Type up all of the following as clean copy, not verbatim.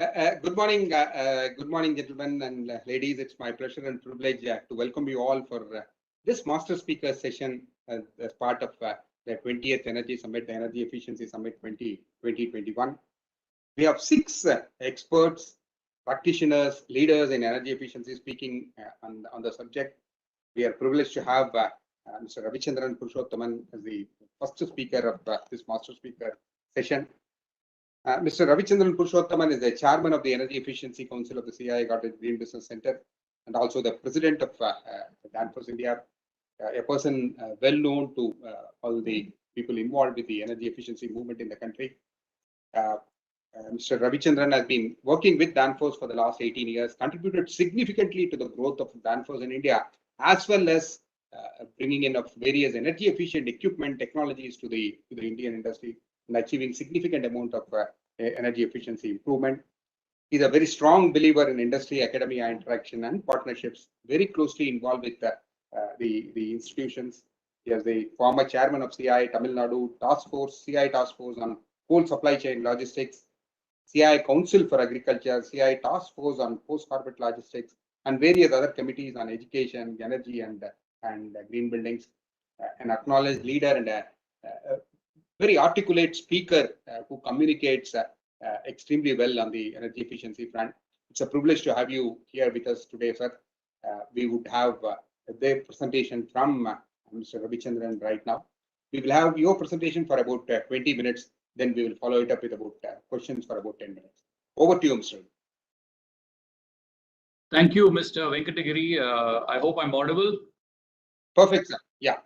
Good morning, gentlemen and ladies. It's my pleasure and privilege to welcome you all for this Master Speaker session as part of the 20th Energy Summit, the Energy Efficiency Summit 2021. We have 6 experts, practitioners, leaders in energy efficiency speaking on the subject. We are privileged to have Mr. Ravichandran Purushottaman as the first speaker of this Master Speaker session. Mr. Ravichandran Purushottaman is the chairman of the Energy Efficiency Council of the CII Green Business Center and also the president of Danfoss India, a person well known to all the people involved with the energy efficiency movement in the country. Mr. Ravichandran has been working with Danfoss for the last 18 years, contributed significantly to the growth of Danfoss in India, as well as bringing in of various energy efficient equipment technologies to the Indian industry and achieving significant amount of energy efficiency improvement. He's a very strong believer in industry, academia interaction and partnerships, very closely involved with the institutions. He is the former chairman of CII Tamil Nadu CII Task Force on Coal Supply Chain Logistics, CII Council for Agriculture, CII Task Force on Post-Carbon Logistics, and various other committees on education, energy, and green buildings. An acknowledged leader and a very articulate speaker who communicates extremely well on the energy efficiency front. It's a privilege to have you here with us today, sir. We would have their presentation from Mr. Ravichandran right now. We will have your presentation for about 20 minutes. Then we will follow it up with about questions for about 10 minutes. Over to you, Mr. Thank you, Mr. Venkatagiri. I hope I'm audible. Perfect, sir. Yeah.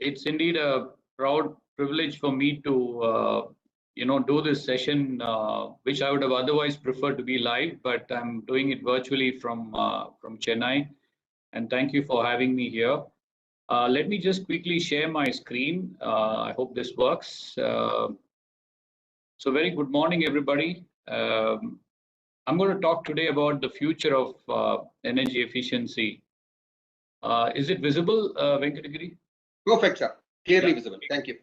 It's indeed a proud privilege for me to do this session, which I would have otherwise preferred to be live, but I'm doing it virtually from Chennai. And thank you for having me here. Let me just quickly share my screen. I hope this works. So very good morning, everybody. I'm going to talk today about the future of energy efficiency. Is it visible, Venkatagiri? Perfect, sir. Clearly visible. Thank you.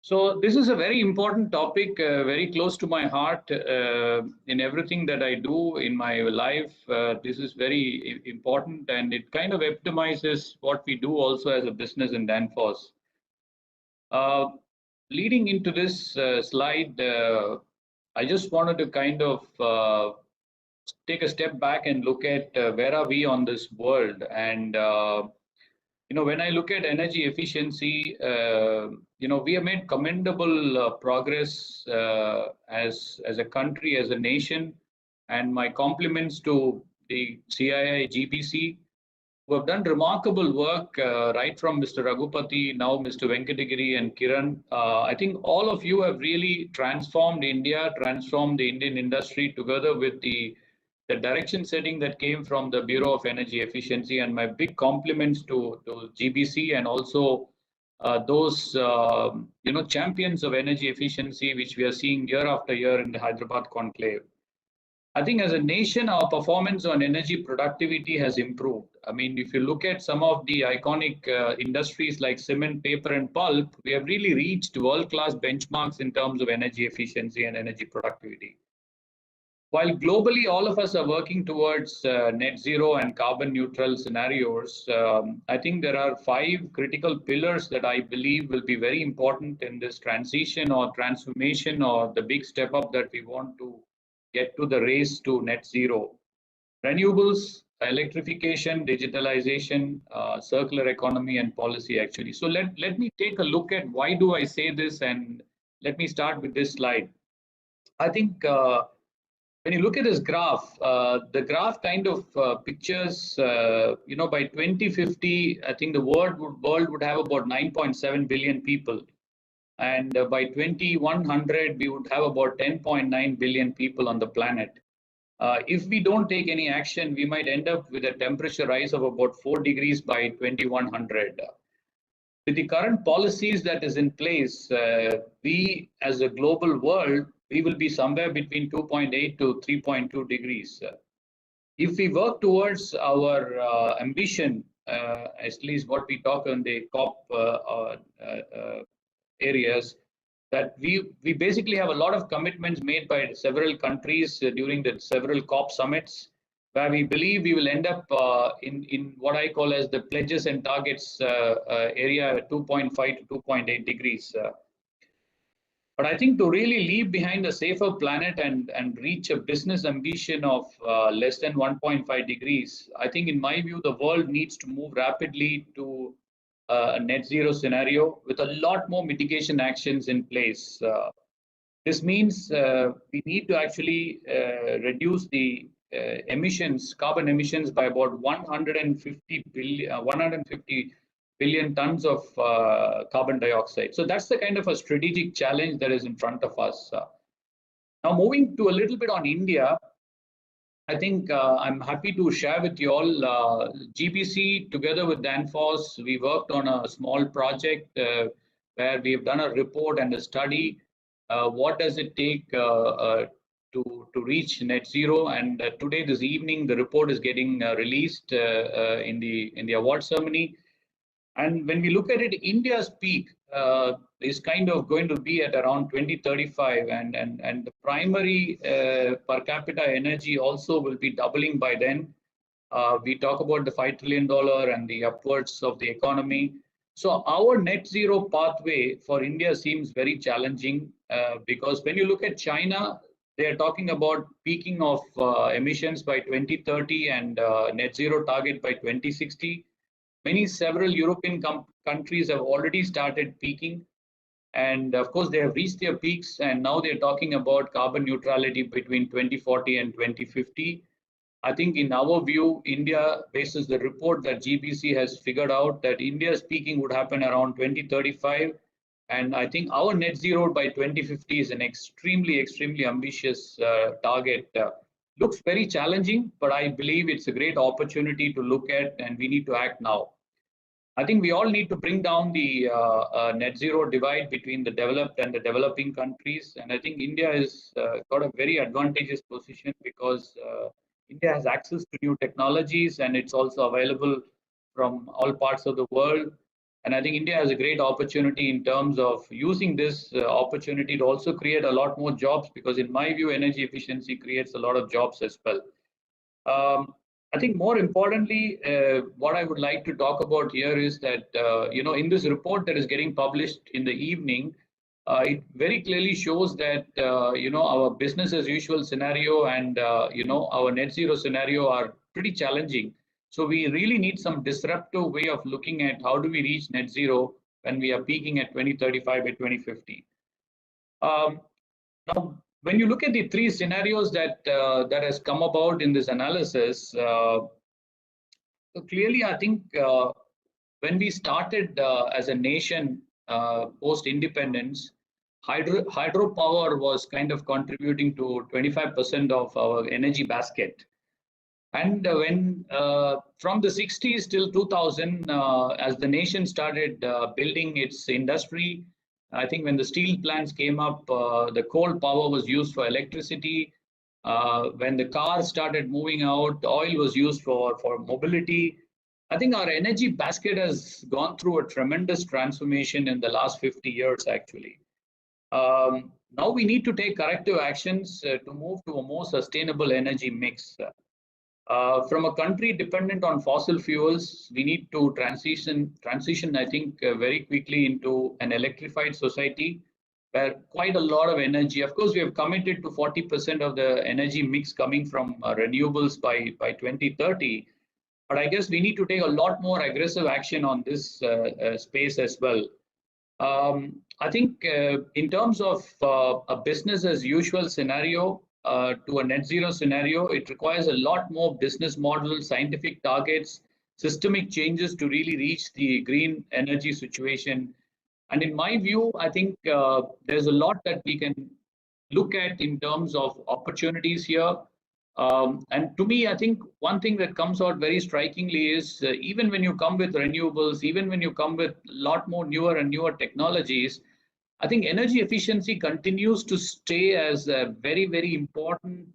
So this is a very important topic, very close to my heart in everything that I do in my life. This is very important, and it kind of epitomizes what we do also as a business in Danfoss. Leading into this slide, I just wanted to kind of take a step back and look at where are we on this world. And when I look at energy efficiency, we have made commendable progress as a country, as a nation, and my compliments to the CII GBC, who have done remarkable work right from Mr. Raghupati, now Mr. Venkatagiri and Kiran. I think all of you have really transformed India, transformed the Indian industry together with the direction setting that came from the Bureau of Energy Efficiency, and my big compliments to GBC and also those champions of energy efficiency, which we are seeing year after year in the Hyderabad conclave. I think as a nation, our performance on energy productivity has improved. I mean, if you look at some of the iconic industries like cement, paper, and pulp, we have really reached world-class benchmarks in terms of energy efficiency and energy productivity. While globally, all of us are working towards net zero and carbon neutral scenarios, I think there are 5 critical pillars that I believe will be very important in this transition or transformation or the big step up that we want to get to the race to net zero. Renewables, electrification, digitalization, circular economy, and policy actually. So let me take a look at why do I say this, and let me start with this slide. I think when you look at this graph, the graph kind of pictures, by 2050, I think the world would have about 9.7 billion people. And by 2100, we would have about 10.9 billion people on the planet. If we don't take any action, we might end up with a temperature rise of about 4 degrees by 2100. With the current policies that is in place, we as a global world, we will be somewhere between 2.8 to 3.2 degrees. If we work towards our ambition, at least what we talk on the COP areas, that we basically have a lot of commitments made by several countries during the several COP summits, where we believe we will end up in what I call as the pledges and targets area 2.5 to 2.8 degrees. But I think to really leave behind a safer planet and reach a business ambition of less than 1.5 degrees, I think in my view, the world needs to move rapidly to a net zero scenario with a lot more mitigation actions in place. This means we need to actually reduce the carbon emissions by about 150 billion tons of carbon dioxide. So that's the kind of a strategic challenge that is in front of us. Now, moving to a little bit on India, I think I'm happy to share with you all GBC together with Danfoss. We worked on a small project where we have done a report and a study. What does it take to reach net zero? And today, this evening, the report is getting released in the award ceremony. And when we look at it, India's peak is kind of going to be at around 2035, and the primary per capita energy also will be doubling by then. We talk about the $5 trillion and the upwards of the economy. So our net zero pathway for India seems very challenging because when you look at China, they are talking about peaking of emissions by 2030 and net zero target by 2060. Several European countries have already started peaking. And of course, they have reached their peaks. And now they're talking about carbon neutrality between 2040 and 2050. I think in our view, India, basis the report that GBC has figured out, that India's peaking would happen around 2035. And I think our net zero by 2050 is an extremely ambitious target. Looks very challenging, but I believe it's a great opportunity to look at, and we need to act now. I think we all need to bring down the net zero divide between the developed and the developing countries. And I think India has got a very advantageous position because India has access to new technologies and it's also available from all parts of the world. And I think India has a great opportunity in terms of using this opportunity to also create a lot more jobs, because in my view, energy efficiency creates a lot of jobs as well. I think more importantly, what I would like to talk about here is that, in this report that is getting published in the evening, it very clearly shows that, our business as usual scenario and, our net zero scenario are pretty challenging. So we really need some disruptive way of looking at how do we reach net zero when we are peaking at 2035 by 2050. Now, when you look at the three scenarios that has come about in this analysis, clearly, I think when we started as a nation post-independence, hydropower was kind of contributing to 25% of our energy basket. And when from the 60s till 2000, as the nation started building its industry, I think when the steel plants came up, the coal power was used for electricity. When the cars started moving out, oil was used for mobility. I think our energy basket has gone through a tremendous transformation in the last 50 years, actually. Now we need to take corrective actions to move to a more sustainable energy mix. From a country dependent on fossil fuels, we need to transition, I think, very quickly into an electrified society where quite a lot of energy, of course, we have committed to 40% of the energy mix coming from renewables by 2030. But I guess we need to take a lot more aggressive action on this space as well. I think in terms of a business as usual scenario, to a net zero scenario, it requires a lot more business models, scientific targets, systemic changes to really reach the green energy situation. And in my view, I think there's a lot that we can look at in terms of opportunities here. And to me, I think one thing that comes out very strikingly is even when you come with renewables, even when you come with a lot more newer and newer technologies, I think energy efficiency continues to stay as a very important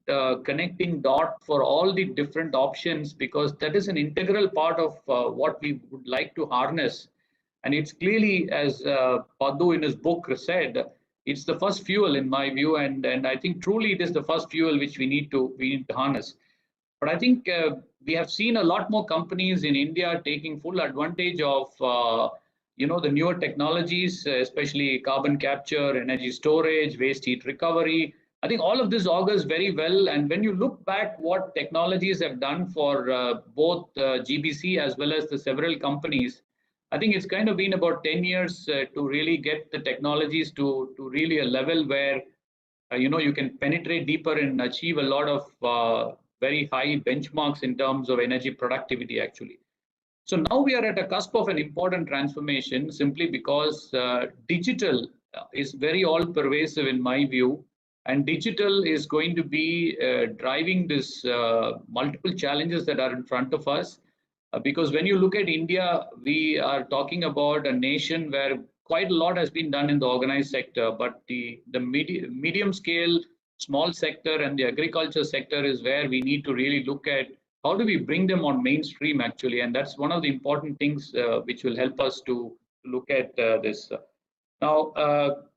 connecting dot for all the different options, because that is an integral part of what we would like to harness. And it's clearly, as Paddu in his book said, It's the first fuel in my view, and I think truly it is the first fuel which we need to harness. But I think we have seen a lot more companies in India taking full advantage of the newer technologies, especially carbon capture, energy storage, waste heat recovery. I think all of this augurs very well. And when you look back what technologies have done for both GBC as well as the several companies, I think it's kind of been about 10 years to really get the technologies to really a level where you can penetrate deeper and achieve a lot of very high benchmarks in terms of energy productivity actually. So now we are at a cusp of an important transformation simply because digital is very all pervasive in my view, and digital is going to be driving this multiple challenges that are in front of us. Because when you look at India, we are talking about a nation where quite a lot has been done in the organized sector, but the medium scale, small sector, and the agriculture sector is where we need to really look at how do we bring them on mainstream actually, and that's one of the important things which will help us to look at this. Now,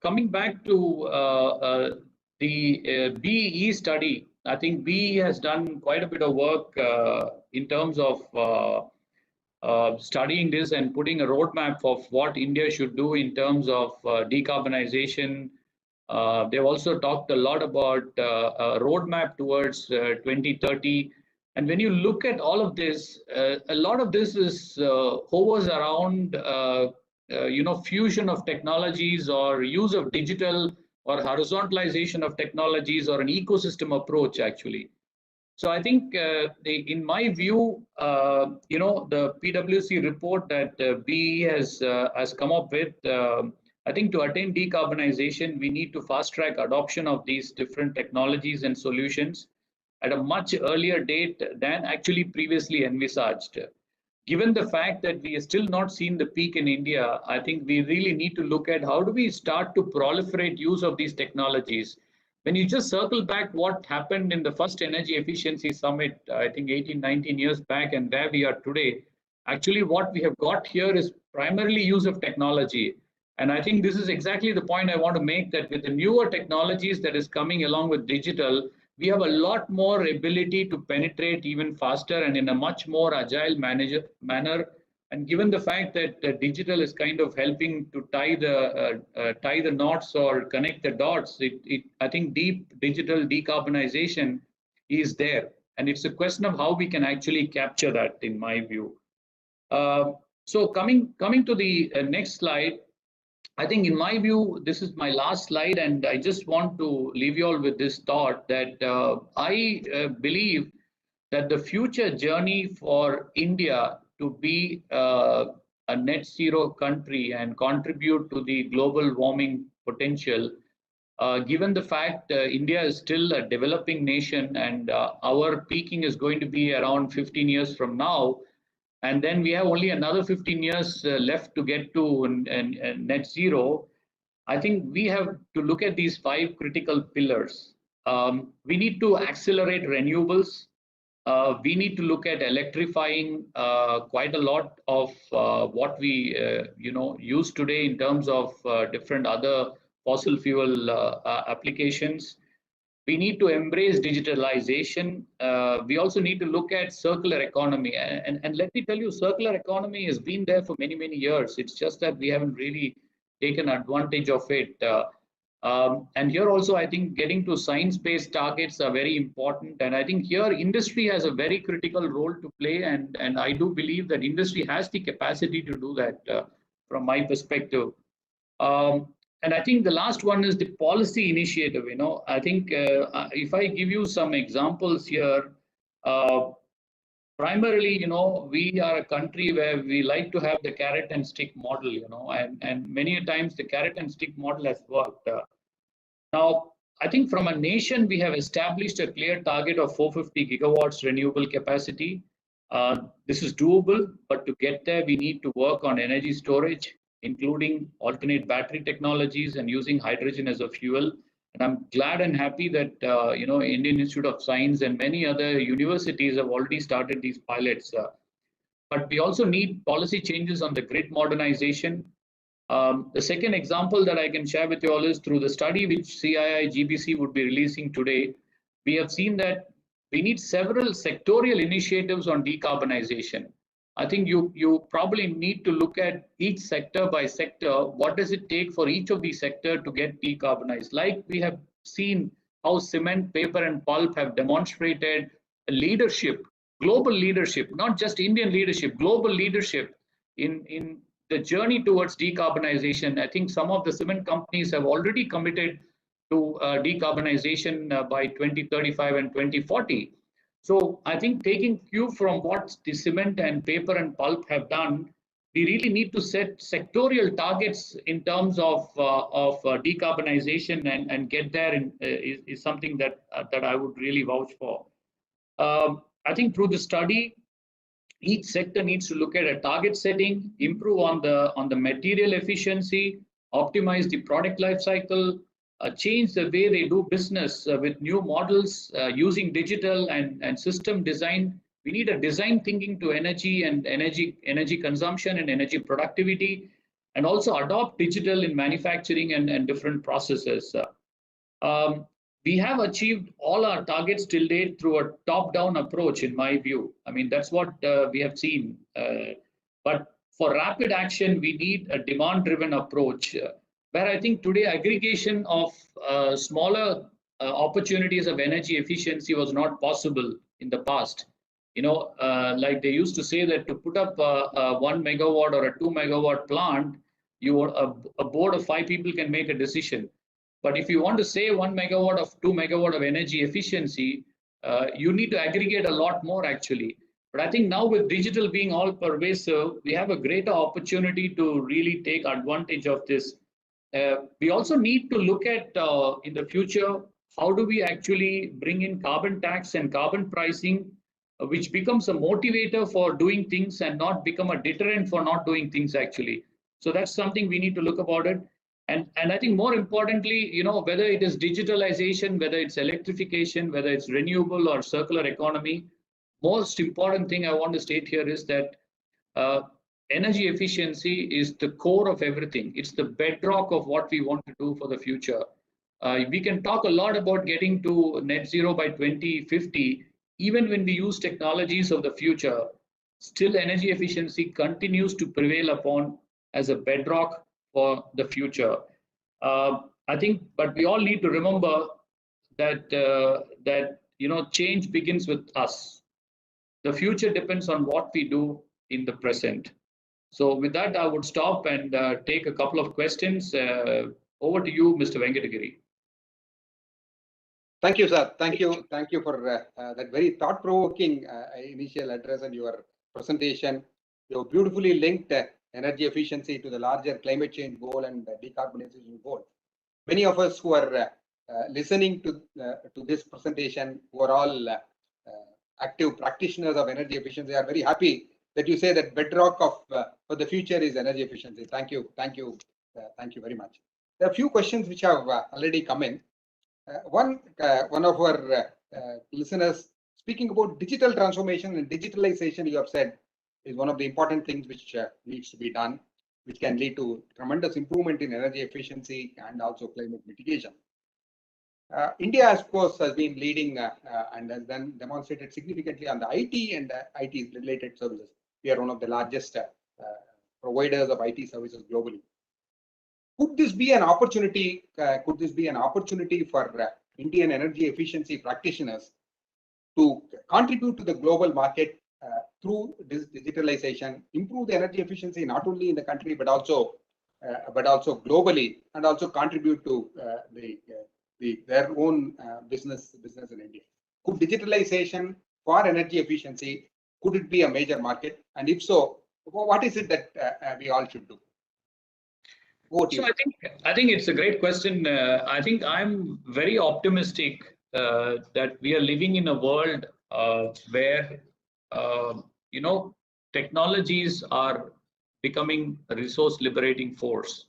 coming back to the BEE study, I think BEE has done quite a bit of work in terms of studying this and putting a roadmap of what India should do in terms of decarbonization. They've also talked a lot about a roadmap towards 2030. And when you look at all of this, a lot of this is hovers around fusion of technologies or use of digital or horizontalization of technologies or an ecosystem approach actually. So I think, in my view, the PwC report that BE has come up with, I think to attain decarbonization, we need to fast track adoption of these different technologies and solutions at a much earlier date than actually previously envisaged. Given the fact that we have still not seen the peak in India, I think we really need to look at how do we start to proliferate use of these technologies. When you just circle back what happened in the first energy efficiency summit, I think 18, 19 years back, and where we are today, actually what we have got here is primarily use of technology. And I think this is exactly the point I want to make, that with the newer technologies that is coming along with digital, we have a lot more ability to penetrate even faster and in a much more agile manner. And given the fact that digital is kind of helping to tie the knots or connect the dots, I think deep digital decarbonization is there. And it's a question of how we can actually capture that, in my view. So coming to the next slide, I think in my view, this is my last slide, and I just want to leave you all with this thought that I believe that the future journey for India to be a net zero country and contribute to the global warming potential, given the fact India is still a developing nation and our peaking is going to be around 15 years from now, and then we have only another 15 years left to get to net zero. I think we have to look at these 5 critical pillars. We need to accelerate renewables. We need to look at electrifying quite a lot of what we use today in terms of different other fossil fuel applications. We need to embrace digitalization. We also need to look at circular economy. And let me tell you, circular economy has been there for many, many years. It's just that we haven't really taken advantage of it. And here also, I think getting to science-based targets are very important. And I think here industry has a very critical role to play. And I do believe that industry has the capacity to do that from my perspective. And I think the last one is the policy initiative. I think if I give you some examples here, primarily, we are a country where we like to have the carrot and stick model, and many times the carrot and stick model has worked. Now, I think from a nation, we have established a clear target of 450 gigawatts renewable capacity. This is doable, but to get there, we need to work on energy storage, including alternate battery technologies and using hydrogen as a fuel. And I'm glad and happy that Indian Institute of Science and many other universities have already started these pilots. But we also need policy changes on the grid modernization. The second example that I can share with you all is through the study which CII GBC would be releasing today. We have seen that we need several sectorial initiatives on decarbonization. I think you probably need to look at each sector by sector. What does it take for each of these sectors to get decarbonized? Like we have seen how cement, paper, and pulp have demonstrated leadership, global leadership, not just Indian leadership, global leadership in the journey towards decarbonization. I think some of the cement companies have already committed to decarbonization by 2035 and 2040. So I think taking cue from what the cement and paper and pulp have done, we really need to set sectorial targets in terms of decarbonization and get there is something that I would really vouch for. I think through the study, each sector needs to look at a target setting, improve on the material efficiency, optimize the product life cycle, change the way they do business with new models using digital and system design. We need a design thinking to energy and energy consumption and energy productivity, and also adopt digital in manufacturing and different processes. Um, we have achieved all our targets till date through a top-down approach, in my view. I mean, that's what we have seen. But for rapid action, we need a demand-driven approach, where I think today aggregation of smaller opportunities of energy efficiency was not possible in the past. Like they used to say that to put up a 1 megawatt or a 2 megawatt plant, a board of 5 people can make a decision. But if you want to save 1 megawatt of 2 megawatt of energy efficiency, you need to aggregate a lot more actually. But I think now with digital being all pervasive, we have a greater opportunity to really take advantage of this. We also need to look at in the future, how do we actually bring in carbon tax and carbon pricing, which becomes a motivator for doing things and not become a deterrent for not doing things actually. So that's something we need to look about it. And I think more importantly, whether it is digitalization, whether it's electrification, whether it's renewable or circular economy, most important thing I want to state here is that energy efficiency is the core of everything. It's the bedrock of what we want to do for the future. We can talk a lot about getting to net zero by 2050. Even when we use technologies of the future, still energy efficiency continues to prevail upon as a bedrock for the future. I think, but we all need to remember that change begins with us. The future depends on what we do in the present. So with that, I would stop and take a couple of questions. Over to you, Mr. Venkatagiri. Thank you, sir. Thank you for that very thought-provoking initial address and your presentation. You beautifully linked energy efficiency to the larger climate change goal and decarbonization goal. Many of us who are listening to this presentation, who are all active practitioners of energy efficiency, are very happy that you say that bedrock of for the future is energy efficiency. Thank you very much. There are a few questions which have already come in. One of our listeners, speaking about digital transformation and digitalization, you have said is one of the important things which needs to be done, which can lead to tremendous improvement in energy efficiency and also climate mitigation. India, of course, has been leading and has then demonstrated significantly on the IT and IT-related services. We are one of the largest providers of IT services globally. Could this be an opportunity? Could this be an opportunity for Indian energy efficiency practitioners to contribute to the global market through this digitalization, improve the energy efficiency not only in the country but also globally, and also contribute to their own business in India? Could digitalization for energy efficiency, could it be a major market? And if so, what is it that we all should do? So I think it's a great question. I think I'm very optimistic that we are living in a world where technologies are becoming a resource liberating force.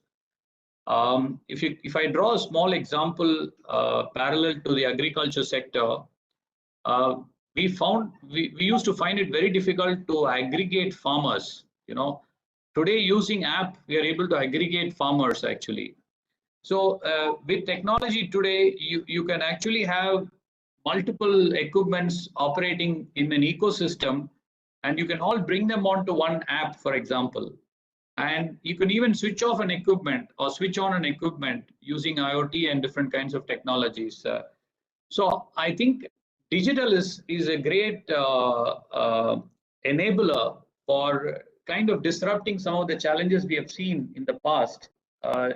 If I draw a small example parallel to the agriculture sector, we used to find it very difficult to aggregate farmers. today using app, we are able to aggregate farmers actually. So with technology today, you can actually have multiple equipments operating in an ecosystem, and you can all bring them onto one app, for example. And you can even switch off an equipment or switch on an equipment using IoT and different kinds of technologies. So I think digital is a great enabler for kind of disrupting some of the challenges we have seen in the past.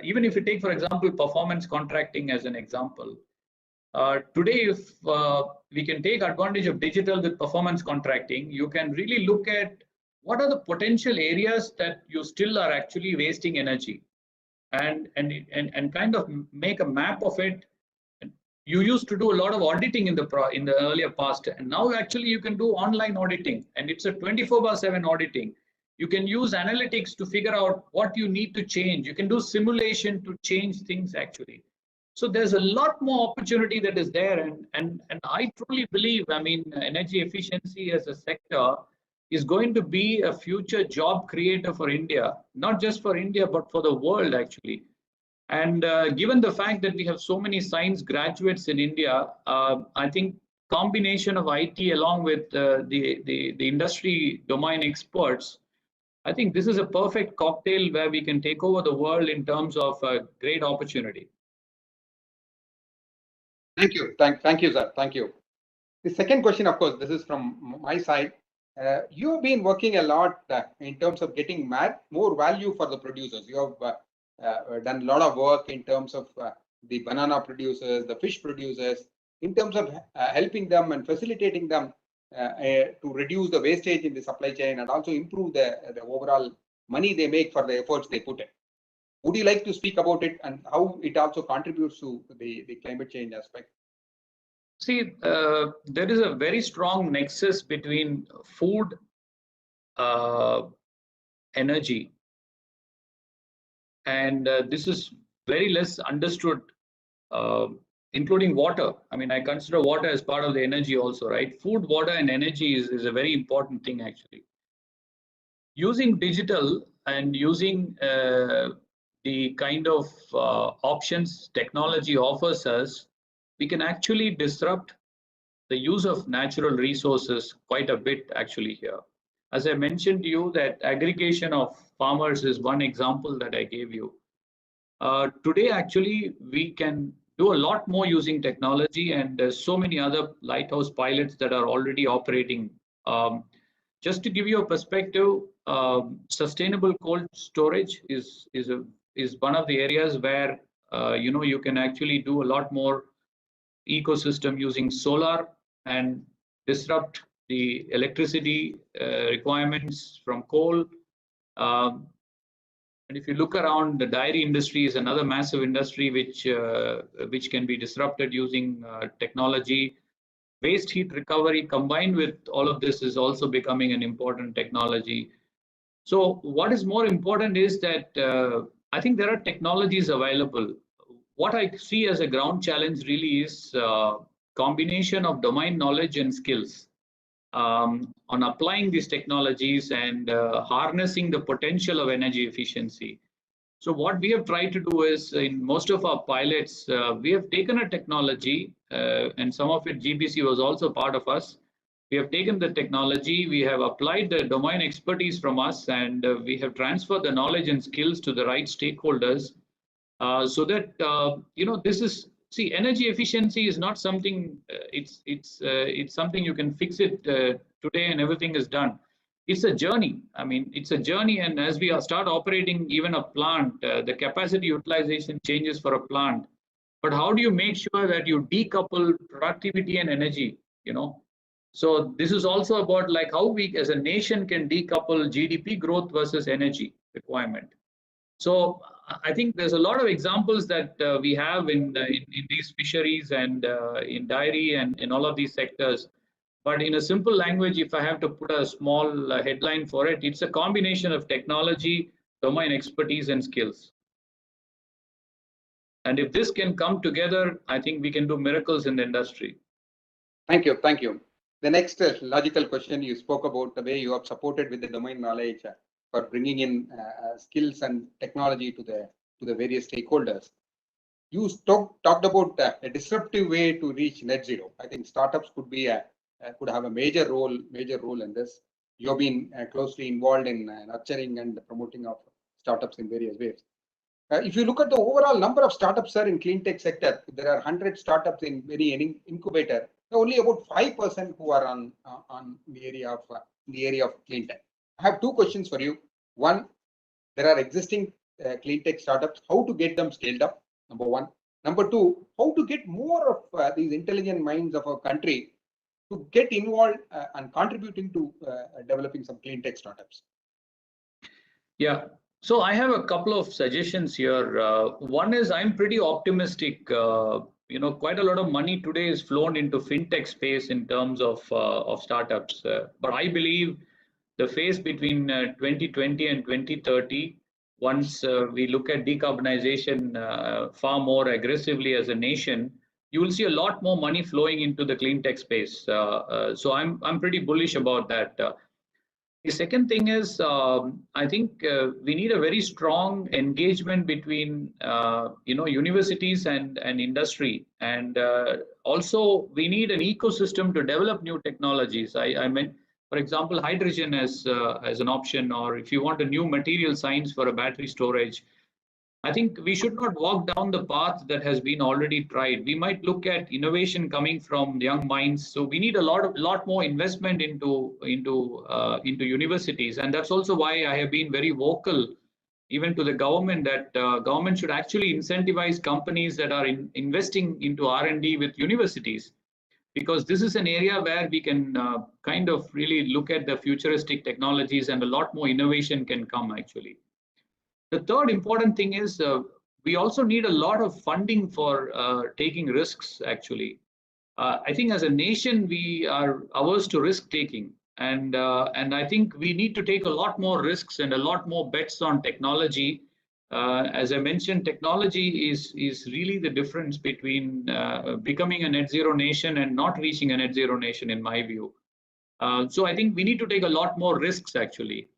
Even if you take, for example, performance contracting as an example. Today, if we can take advantage of digital with performance contracting, you can really look at what are the potential areas that you still are actually wasting energy, and kind of make a map of it. You used to do a lot of auditing in the earlier past, and now actually you can do online auditing, and it's a 24/7 auditing. You can use analytics to figure out what you need to change. You can do simulation to change things actually. So there's a lot more opportunity that is there, and I truly believe, I mean, energy efficiency as a sector is going to be a future job creator for India, not just for India but for the world actually. And given the fact that we have so many science graduates in India, I think combination of IT along with the industry domain experts, I think this is a perfect cocktail where we can take over the world in terms of a great opportunity. Thank you. Thank you, sir. Thank you. The second question, of course, this is from my side. You have been working a lot in terms of getting more value for the producers. You have done a lot of work in terms of the banana producers, the fish producers, in terms of helping them and facilitating them to reduce the wastage in the supply chain and also improve the overall money they make for the efforts they put in. Would you like to speak about it and how it also contributes to the climate change aspect? See, there is a very strong nexus between food, energy, and this is very less understood, including water. I mean, I consider water as part of the energy also, right? Food, water, and energy is a very important thing actually. Using digital and using the kind of options technology offers us, we can actually disrupt the use of natural resources quite a bit actually here. As I mentioned to you, that aggregation of farmers is one example that I gave you. Today, actually, we can do a lot more using technology, and there's so many other lighthouse pilots that are already operating. Just to give you a perspective, sustainable cold storage is one of the areas where you can actually do a lot more ecosystem using solar and disrupt the electricity requirements from coal. And if you look around, the dairy industry is another massive industry which can be disrupted using technology. Waste heat recovery combined with all of this is also becoming an important technology. So what is more important is that I think there are technologies available. What I see as a ground challenge really is combination of domain knowledge and skills on applying these technologies and harnessing the potential of energy efficiency. So what we have tried to do is, in most of our pilots, we have taken a technology, and some of it GBC was also part of us. We have taken the technology, we have applied the domain expertise from us, and we have transferred the knowledge and skills to the right stakeholders, so that this is, see, energy efficiency is not something. It's something you can fix it today and everything is done. It's a journey. I mean, it's a journey, and as we start operating even a plant, the capacity utilization changes for a plant. But how do you make sure that you decouple productivity and energy? So this is also about like how we as a nation can decouple GDP growth versus energy requirement. So I think there's a lot of examples that we have in these fisheries and in dairy and in all of these sectors. But in a simple language, if I have to put a small headline for it, it's a combination of technology, domain expertise, and skills. And if this can come together, I think we can do miracles in the industry. Thank you. Thank you. The next logical question, you spoke about the way you have supported with the domain knowledge for bringing in skills and technology to the various stakeholders. You talked about a disruptive way to reach net zero. I think startups could have a major role in this. You have been closely involved in nurturing and promoting of startups in various ways. If you look at the overall number of startups, sir, in clean tech sector, there are 100 startups in any incubator. There are only about 5% who are on the area of clean tech. I have two questions for you. One, there are existing clean tech startups. How to get them scaled up? Number one. Number two, how to get more of these intelligent minds of our country to get involved and contributing to developing some clean tech startups. Yeah. So I have a couple of suggestions here. One is I'm pretty optimistic. Quite a lot of money today is flown into fintech space in terms of startups. But I believe the phase between 2020 and 2030, once we look at decarbonization far more aggressively as a nation, you will see a lot more money flowing into the clean tech space. So I'm pretty bullish about that. The second thing is, I think we need a very strong engagement between, universities and industry, and also we need an ecosystem to develop new technologies. I meant, for example, hydrogen as an option, or if you want a new material science for a battery storage. I think we should not walk down the path that has been already tried. We might look at innovation coming from young minds. So we need a lot more investment into universities, and that's also why I have been very vocal, even to the government, that government should actually incentivize companies that are investing into R&D with universities, because this is an area where we can kind of really look at the futuristic technologies, and a lot more innovation can come actually. The third important thing is we also need a lot of funding for taking risks, actually. I think as a nation, we are averse to risk taking. And I think we need to take a lot more risks and a lot more bets on technology. As I mentioned, technology is really the difference between becoming a net zero nation and not reaching a net zero nation, in my view. So I think we need to take a lot more risks, actually.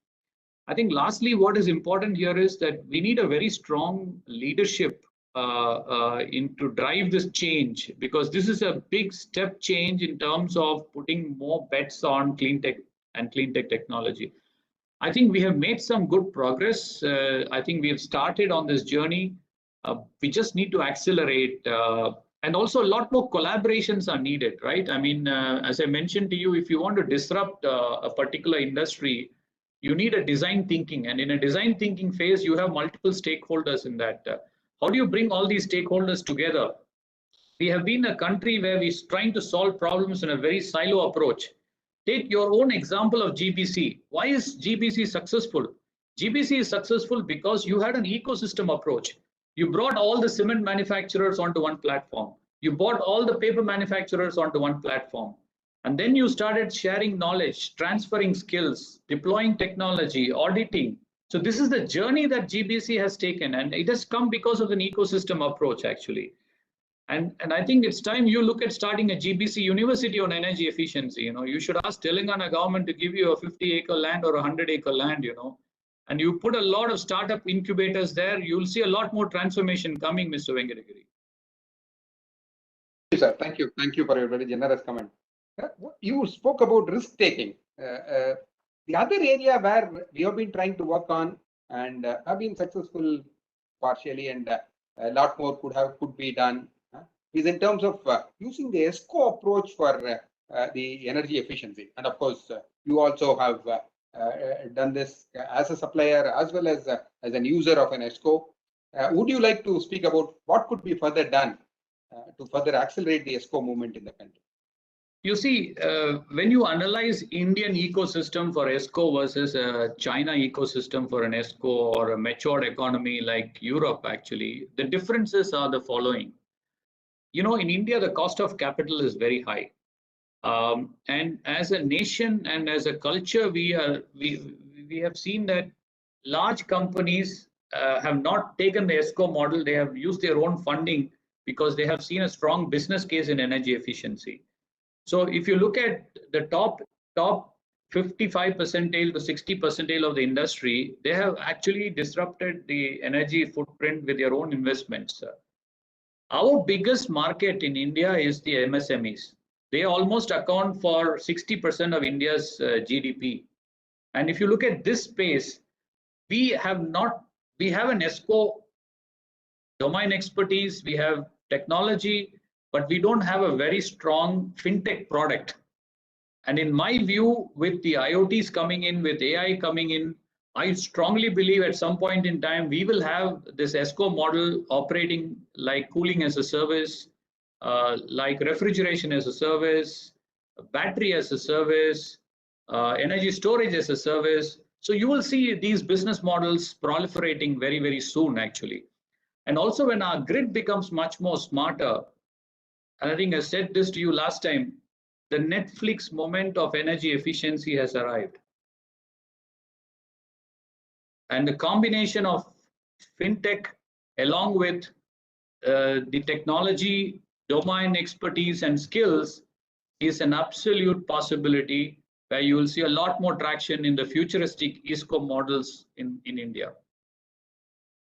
I think lastly, what is important here is that we need a very strong leadership to drive this change, because this is a big step change in terms of putting more bets on clean tech and clean tech technology. I think we have made some good progress. I think we have started on this journey. We just need to accelerate, and also a lot more collaborations are needed, right? I mean, as I mentioned to you, if you want to disrupt a particular industry, you need a design thinking, and in a design thinking phase, you have multiple stakeholders in that. How do you bring all these stakeholders together? We have been a country where we're trying to solve problems in a very silo approach. Take your own example of GBC. Why is GBC successful? GBC is successful because you had an ecosystem approach. You brought all the cement manufacturers onto one platform. You brought all the paper manufacturers onto one platform. And then you started sharing knowledge, transferring skills, deploying technology, auditing. So this is the journey that GBC has taken, and it has come because of an ecosystem approach, actually. And I think it's time you look at starting a GBC university on energy efficiency. You should ask Telangana government to give you a 50-acre land or a 100-acre land, and you put a lot of startup incubators there. You'll see a lot more transformation coming, Mr. Venkatagiri. Thank you, sir. Thank you for your very generous comment. You spoke about risk taking. The other area where we have been trying to work on and have been successful partially, and a lot more could be done, is in terms of using the ESCO approach for the energy efficiency. And of course, you also have done this as a supplier as well as an user of an ESCO. Would you like to speak about what could be further done to further accelerate the ESCO movement in the country? You see, when you analyze Indian ecosystem for ESCO versus a China ecosystem for an ESCO, or a matured economy like Europe, actually, the differences are the following. In India, the cost of capital is very high. And as a nation and as a culture, we have seen that large companies have not taken the ESCO model. They have used their own funding because they have seen a strong business case in energy efficiency. So if you look at the top 55% to 60% of the industry, they have actually disrupted the energy footprint with their own investments. Our biggest market in India is the MSMEs. They almost account for 60% of India's GDP. And if you look at this space, we have an ESCO domain expertise, we have technology, but we don't have a very strong fintech product. And in my view, with the IoTs coming in, with AI coming in, I strongly believe at some point in time, we will have this ESCO model operating like cooling as a service, like refrigeration as a service, battery as a service, energy storage as a service. So you will see these business models proliferating very, very soon, actually. And also when our grid becomes much more smarter, and I think I said this to you last time, the Netflix moment of energy efficiency has arrived. And the combination of fintech along with the technology, domain expertise and skills is an absolute possibility where you will see a lot more traction in the futuristic ESCO models in India.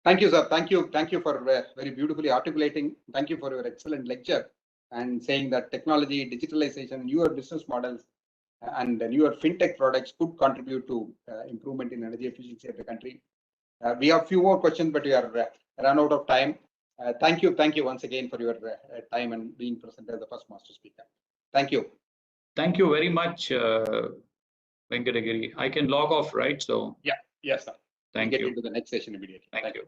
Thank you, sir. Thank you for very beautifully articulating. Thank you for your excellent lecture and saying that technology, digitalization, newer business models, and newer fintech products could contribute to improvement in energy efficiency of the country. We have a few more questions, but we are run out of time. Thank you once again for your time and being present as the first master speaker. Thank you. Thank you very much, Venkatagiri. I can log off, right? So yeah, yes, sir. Thank we'll you. get into the next session immediately. Thank you.